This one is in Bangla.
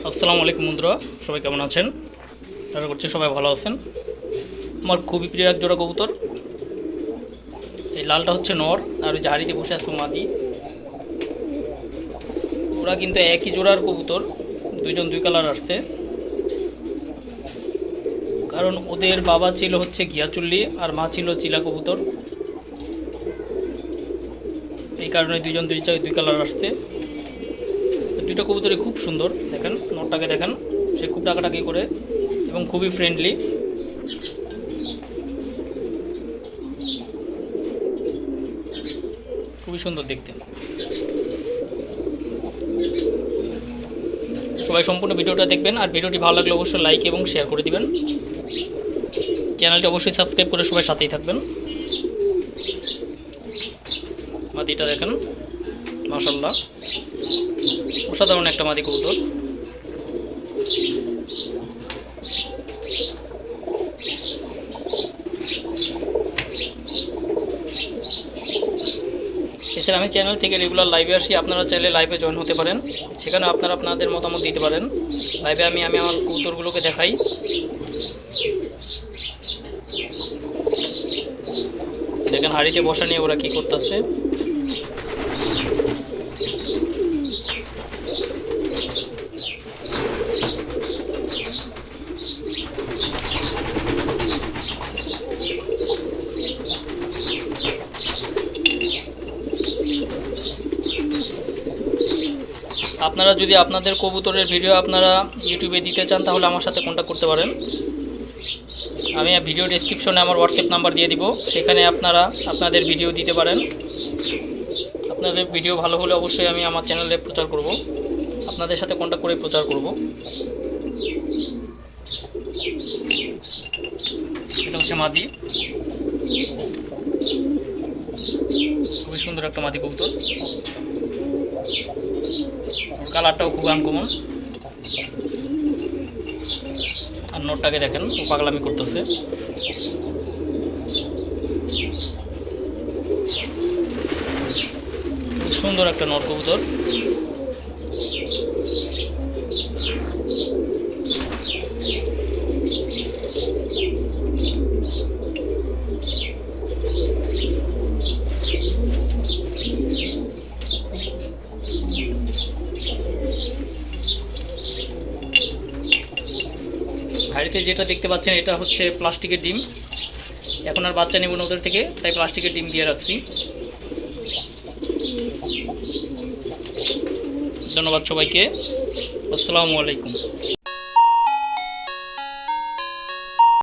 আসসালামু আলাইকুম বন্ধুরা, সবাই কেমন আছেন? আশা করছি সবাই ভালো আছেন। আমার খুবই প্রিয় এক জোড়া কবুতর। এই লালটা হচ্ছে নর, আর ওই ঝাড়িতে বসে আছে মাদি। ওরা কিন্তু একই জোড়ার কবুতর, দুইজন দুই কালার আসছে। কারণ ওদের বাবা ছিল হচ্ছে ঘিয়াচুল্লি আর মা ছিল চিলা কবুতর, এই কারণে দুইজন দুই কালার আসছে। দুইটা কবুতরই খুব সুন্দর, দেখেন নরটাকে দেখেন, সে খুব ডাকাডাকি করে এবং খুবই ফ্রেন্ডলি। খুবই সুন্দর দেখতে। সবাই সম্পূর্ণ ভিডিওটা দেখবেন, আর ভিডিওটি ভালো লাগলে অবশ্যই লাইক এবং শেয়ার করে দিবেন। চ্যানেলটি অবশ্যই সাবস্ক্রাইব করে সবাই সাথেই থাকবেন। মাদিটা দেখেন, মাশাআল্লাহ অসাধারণ একটা মাদি কবুতর। এছাড়া আমি চ্যানেল থেকে রেগুলার লাইভে আসি, আপনারা চাইলে লাইভে জয়েন হতে পারেন। সেখানে আপনারা আপনাদের মতামত দিতে পারেন। লাইভে আমি আমার কবুতরগুলোকে দেখাই। দেখেন হাড়িতে বসা নিয়ে ওরা কী করতেছে। আপনারা যদি আপনাদের কবুতরের ভিডিও আপনারা ইউটিউবে দিতে চান, তাহলে আমার সাথে কন্ট্যাক্ট করতে পারেন। আমি ভিডিও ডেসক্রিপশনে আমার হোয়াটসঅ্যাপ নাম্বার দিয়ে দিব, সেখানে আপনারা আপনাদের ভিডিও দিতে পারেন। আপনাদের ভিডিও ভালো হলে অবশ্যই আমি আমার চ্যানেলে প্রচার করব, আপনাদের সাথে কন্ট্যাক্ট করে প্রচার করব। এটা হচ্ছে মাদি, খুবই সুন্দর একটা মাদি কবুতর। কালারটাও খুব আনকমন। আর নটটাকে দেখেন, ও পাগলামি করতেছে। খুব সুন্দর একটা নর কবুতর। হাড়িতে যেটা দেখতে পাচ্ছেন, এটা হচ্ছে প্লাস্টিকের ডিম। এখন আর বাচ্চা নেব না ওদের থেকে, তাই প্লাস্টিকের ডিম দিয়ে রাখছি। ধন্যবাদ সবাইকে। আসসালামু আলাইকুম।